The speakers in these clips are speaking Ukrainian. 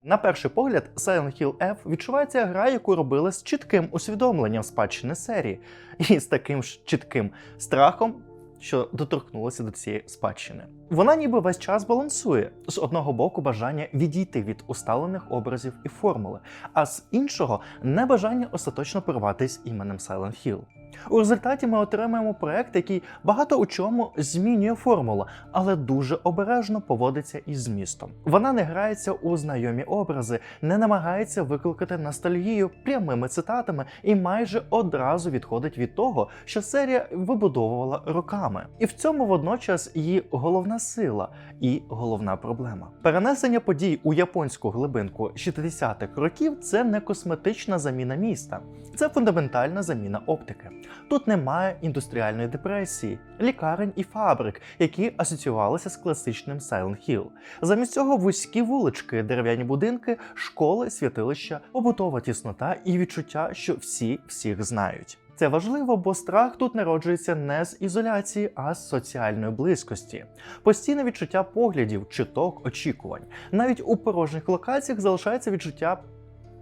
На перший погляд, Silent Hill F відчувається як гра, яку робили з чітким усвідомленням спадщини серії, і з таким ж чітким страхом, що доторкнулося до цієї спадщини. Вона ніби весь час балансує. З одного боку бажання відійти від усталених образів і формули, а з іншого небажання остаточно порватися іменем Silent Hill. У результаті ми отримаємо проект, який багато у чому змінює формулу, але дуже обережно поводиться із змістом. Вона не грається у знайомі образи, не намагається викликати ностальгію прямими цитатами і майже одразу відходить від того, що серія вибудовувала роками. І в цьому водночас її головна сила і головна проблема. Перенесення подій у японську глибинку 60-х років – це не косметична заміна міста, це фундаментальна заміна оптики. Тут немає індустріальної депресії, лікарень і фабрик, які асоціювалися з класичним Silent Hill. Замість цього вузькі вулички, дерев'яні будинки, школи, святилища, побутова тіснота і відчуття, що всі всіх знають. Це важливо, бо страх тут народжується не з ізоляції, а з соціальної близькості. Постійне відчуття поглядів, чуток, очікувань. Навіть у порожніх локаціях залишається відчуття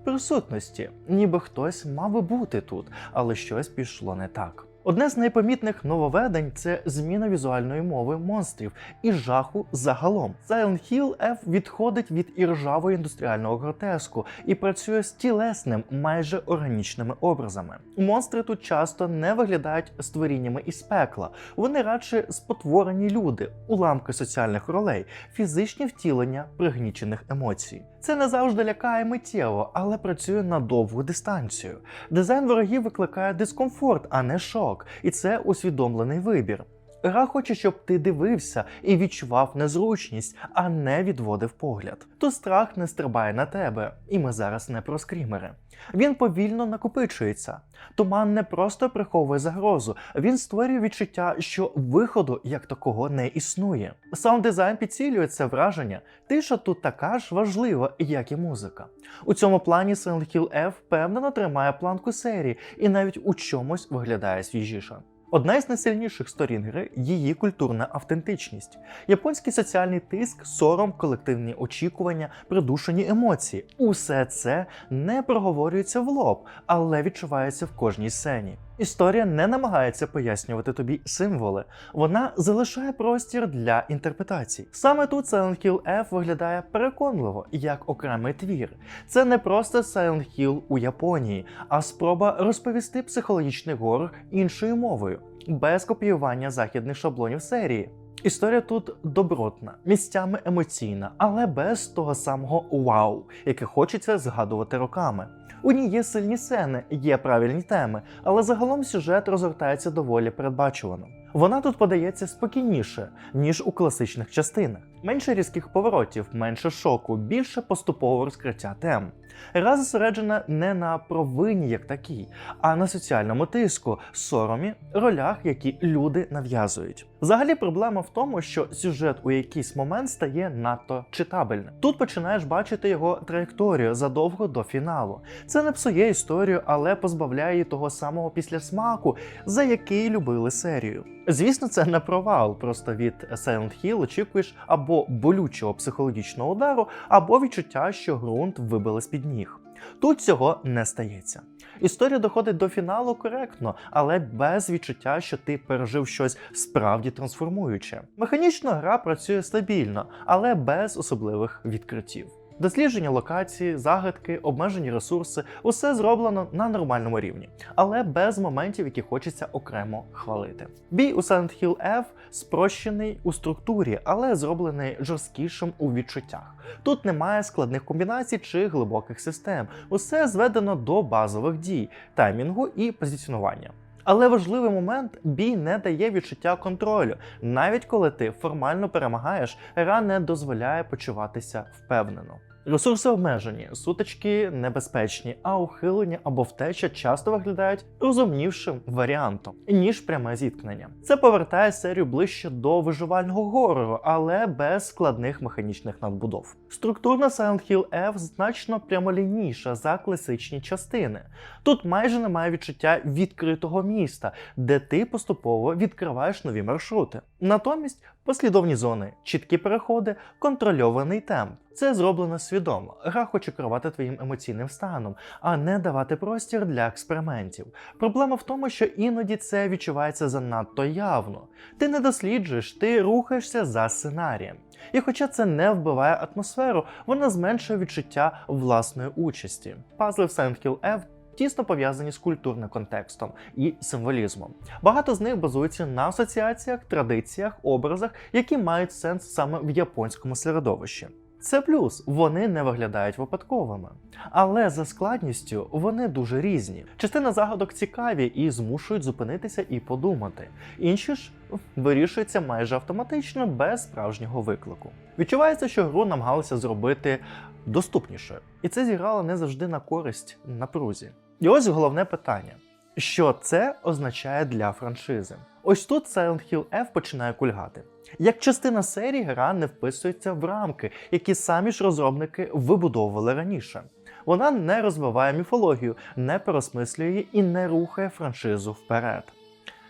присутності, ніби хтось мав би бути тут, але щось пішло не так. Одне з найпомітних нововведень – це зміна візуальної мови монстрів і жаху загалом. Silent Hill F відходить від іржавого індустріального гротеску і працює з тілесним, майже органічними образами. Монстри тут часто не виглядають створіннями із пекла, вони радше спотворені люди, уламки соціальних ролей, фізичні втілення пригнічених емоцій. Це не завжди лякає миттєво, але працює на довгу дистанцію. Дизайн ворогів викликає дискомфорт, а не шок. І це усвідомлений вибір. Гра хоче, щоб ти дивився і відчував незручність, а не відводив погляд. Тут страх не стрибає на тебе, і ми зараз не про скрімери. Він повільно накопичується. Туман не просто приховує загрозу, він створює відчуття, що виходу як такого не існує. Саунд-дизайн підсилює це враження, тиша тут така ж важлива, як і музика. У цьому плані Silent Hill F впевнено тримає планку серії і навіть у чомусь виглядає свіжіше. Одна із найсильніших сторін гри – її культурна автентичність. Японський соціальний тиск, сором, колективні очікування, придушені емоції – усе це не проговорюється в лоб, але відчувається в кожній сцені. Історія не намагається пояснювати тобі символи, вона залишає простір для інтерпретацій. Саме тут Silent Hill F виглядає переконливо, як окремий твір. Це не просто Silent Hill у Японії, а спроба розповісти психологічний горор іншою мовою, без копіювання західних шаблонів серії. Історія тут добротна, місцями емоційна, але без того самого вау, яке хочеться згадувати роками. У ній є сильні сцени, є правильні теми, але загалом сюжет розгортається доволі передбачувано. Вона тут подається спокійніше, ніж у класичних частинах. Менше різких поворотів, менше шоку, більше поступового розкриття тем. Гра зосереджена не на провині як такій, а на соціальному тиску, соромі, ролях, які люди нав'язують. Взагалі проблема в тому, що сюжет у якийсь момент стає надто читабельним. Тут починаєш бачити його траєкторію задовго до фіналу. Це не псує історію, але позбавляє її того самого післясмаку, за який любили серію. Звісно, це не провал, просто від Silent Hill очікуєш або болючого психологічного удару, або відчуття, що ґрунт вибили з-під ніг. Тут цього не стається. Історія доходить до фіналу коректно, але без відчуття, що ти пережив щось справді трансформуюче. Механічно гра працює стабільно, але без особливих відкриттів. Дослідження локації, загадки, обмежені ресурси – усе зроблено на нормальному рівні, але без моментів, які хочеться окремо хвалити. Бій у Silent Hill F спрощений у структурі, але зроблений жорсткішим у відчуттях. Тут немає складних комбінацій чи глибоких систем, усе зведено до базових дій, таймінгу і позиціонування. Але важливий момент – бій не дає відчуття контролю. Навіть коли ти формально перемагаєш, гра не дозволяє почуватися впевнено. Ресурси обмежені, сутички небезпечні, а ухилення або втеча часто виглядають розумнішим варіантом, ніж пряме зіткнення. Це повертає серію ближче до виживального горору, але без складних механічних надбудов. Структурна Silent Hill F значно прямолінійша за класичні частини. Тут майже немає відчуття відкритого міста, де ти поступово відкриваєш нові маршрути. Натомість Послідовні зони, чіткі переходи, контрольований темп. Це зроблено свідомо. Гра хоче керувати твоїм емоційним станом, а не давати простір для експериментів. Проблема в тому, що іноді це відчувається занадто явно. Ти не досліджуєш, ти рухаєшся за сценарієм. І хоча це не вбиває атмосферу, вона зменшує відчуття власної участі. Пазли в Silent Hill F тісно пов'язані з культурним контекстом і символізмом. Багато з них базуються на асоціаціях, традиціях, образах, які мають сенс саме в японському середовищі. Це плюс, вони не виглядають випадковими. Але за складністю вони дуже різні. Частина загадок цікаві і змушують зупинитися і подумати. Інші ж вирішуються майже автоматично, без справжнього виклику. Відчувається, що гру намагалися зробити доступнішою. І це зіграло не завжди на користь напрузі. І ось головне питання. Що це означає для франшизи? Ось тут Silent Hill F починає кульгати. Як частина серії, гра не вписується в рамки, які самі ж розробники вибудовували раніше. Вона не розвиває міфологію, не переосмислює її і не рухає франшизу вперед.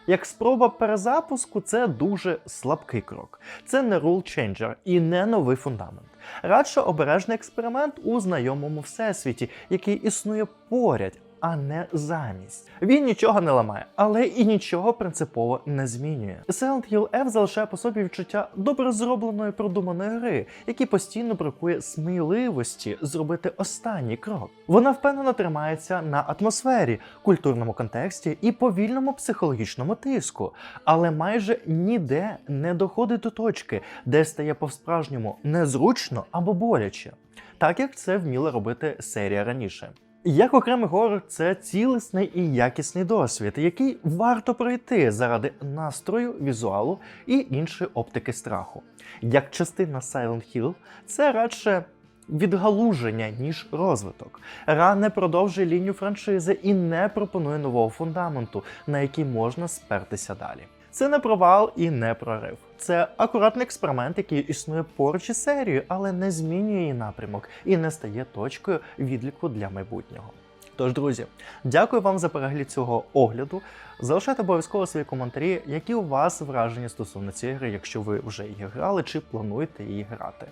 Як спроба перезапуску, це дуже слабкий крок. Це не рул-ченджер і не новий фундамент. Радше обережний експеримент у знайомому всесвіті, який існує поряд, а не замість. Він нічого не ламає, але і нічого принципово не змінює. Silent Hill F залишає по собі відчуття добре зробленої продуманої гри, який постійно бракує сміливості зробити останній крок. Вона впевнено тримається на атмосфері, культурному контексті і повільному психологічному тиску, але майже ніде не доходить до точки, де стає по-справжньому незручно або боляче, так як це вміла робити серія раніше. Як окремий горор, це цілісний і якісний досвід, який варто пройти заради настрою, візуалу і іншої оптики страху. Як частина Silent Hill, це радше відгалуження, ніж розвиток. Гра не продовжує лінію франшизи і не пропонує нового фундаменту, на який можна спертися далі. Це не провал і не прорив. Це акуратний експеримент, який існує поруч із серією, але не змінює її напрямок і не стає точкою відліку для майбутнього. Тож, друзі, дякую вам за перегляд цього огляду. Залишайте обов'язково свої коментарі, які у вас враження стосовно цієї гри, якщо ви вже її грали чи плануєте її грати.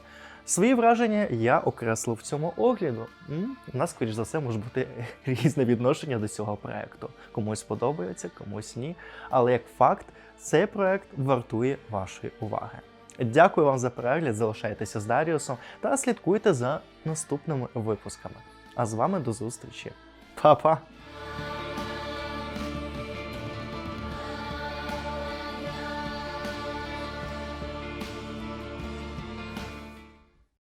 Свої враження я окреслив в цьому огляду. У нас, скоріш за все, може бути різне відношення до цього проекту. Комусь подобається, комусь ні. Але як факт, цей проект вартує вашої уваги. Дякую вам за перегляд, залишайтеся з Даріусом та слідкуйте за наступними випусками. А з вами до зустрічі. Па-па!